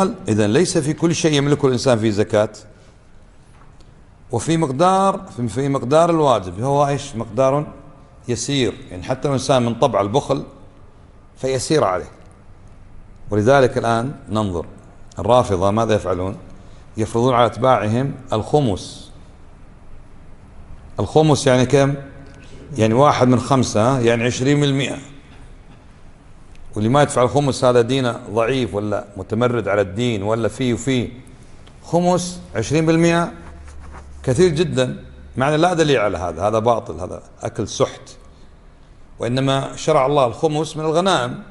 قال إذن ليس في كل شيء يملكه الإنسان فيه زكاة، وفي مقدار الواجب، هو إيش؟ مقدار يسير، يعني حتى لو الإنسان من طبع البخل فيسير عليه. ولذلك الآن ننظر الرافضة ماذا يفعلون؟ يفرضون على أتباعهم الخمس. الخمس يعني كم؟ يعني 1/5، يعني 20%. واللي ما يدفع الخمس هذا دينه ضعيف ولا متمرد على الدين ولا فيه خمس 20% كثير جدا، معنى لا دليل على هذا، هذا باطل، هذا أكل سحت. وإنما شرع الله الخمس من الغنائم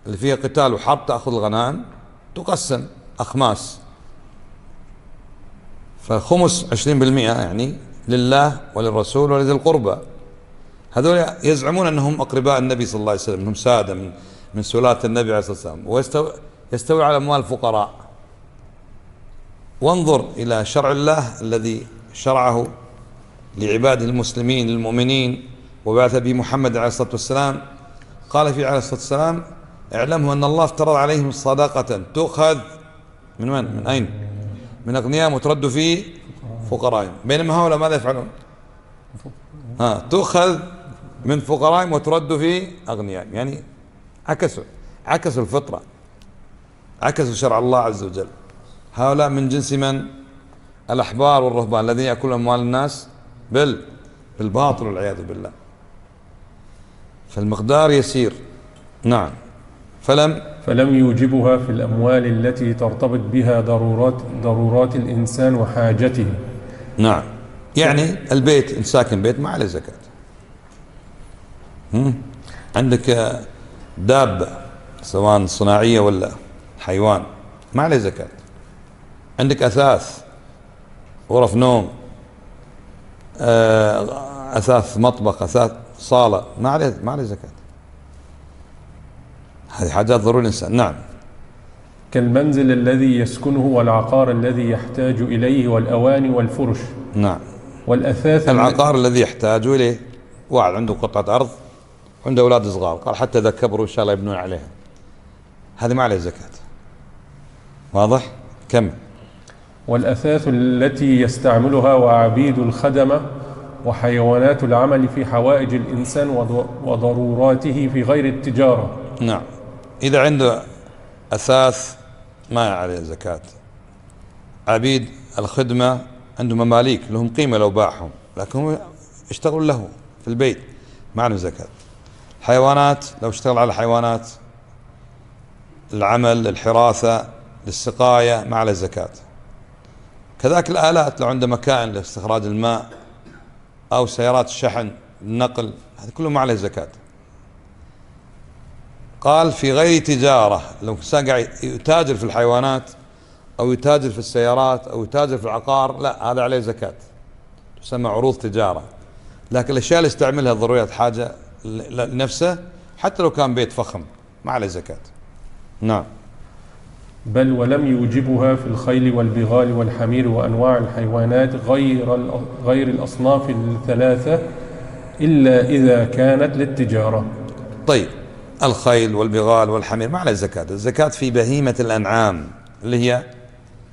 اللي فيها قتال وحرب، تأخذ الغنائم تقسم أخماس، فخمس 20% يعني لله وللرسول ولذي القربى. هذول يزعمون أنهم أقرباء النبي صلى الله عليه وسلم، أنهم سادة من سلاة النبي عليه الصلاة والسلام، ويستوي على أموال الفقراء. وانظر إلى شرع الله الذي شرعه لعباده المسلمين المؤمنين وبعث به محمد عليه الصلاة والسلام. قال فيه عليه الصلاة والسلام: اعلموا أن الله افترض عليهم صدقة تؤخذ من من؟ من أين؟ من أغنياء وترد في فقرائهم، بينما هؤلاء ماذا يفعلون؟ تؤخذ من فقرائهم وترد في أغنيائهم، يعني عكسوا الفطرة، عكسوا شرع الله عز وجل. هؤلاء من جنس من؟ الأحبار والرهبان الذين يأكلون أموال الناس بالباطل والعياذ بالله. فالمقدار يسير. نعم. فلم يوجبها في الأموال التي ترتبط بها ضرورات الإنسان وحاجته. نعم، يعني البيت، إن ساكن بيت ما عليه زكاة. عندك دابة سواء صناعية ولا حيوان ما عليه زكاة. عندك أثاث، غرف نوم، أثاث مطبخ، أثاث صالة، ما عليه زكاة. هذه حاجات ضروري الإنسان. نعم. كالمنزل الذي يسكنه والعقار الذي يحتاج إليه والأواني والفرش. نعم. والأثاث العقار الذي يحتاج إليه، واحد عنده قطعة أرض عنده أولاد صغار، قال حتى إذا كبروا إن شاء الله يبنون عليها، هذه ما عليه زكاة. واضح؟ كم؟ والأثاث التي يستعملها وعبيد الخدمة وحيوانات العمل في حوائج الإنسان وضروراته في غير التجارة. نعم. إذا عنده أثاث ما عليه زكاة. عبيد الخدمة عنده مماليك لهم قيمة لو باعهم، لكن هم اشتغلوا له في البيت، ما عنده زكاة. حيوانات لو اشتغل على حيوانات العمل، الحراثة، للسقاية، ما عليه زكاة. كذلك الآلات لو عنده مكائن لاستخراج الماء أو سيارات الشحن النقل، هذا كله ما عليه زكاة. قال في غير تجارة، لو كان قاعد يتاجر في الحيوانات أو يتاجر في السيارات أو يتاجر في العقار، لا، هذا عليه زكاة، تسمى عروض تجارة. لكن الأشياء اللي يستعملها ضروريات حاجة لنفسه، حتى لو كان بيت فخم، ما عليه زكاة. نعم. بل ولم يوجبها في الخيل والبغال والحمير وأنواع الحيوانات غير الأصناف الثلاثة إلا إذا كانت للتجارة. طيب، الخيل والبغال والحمير ما عليه زكاة. الزكاة في بهيمة الأنعام اللي هي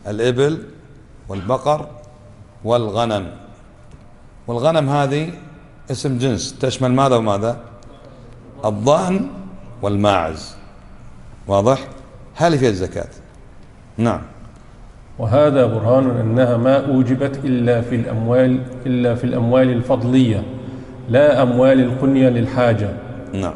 الإبل والبقر والغنم. والغنم هذه اسم جنس تشمل ماذا وماذا؟ الضأن والماعز. واضح؟ هل فيها الزكاة؟ نعم. وهذا برهان أنها ما أوجبت إلا في الأموال الفضلية، لا أموال القنية للحاجة. نعم.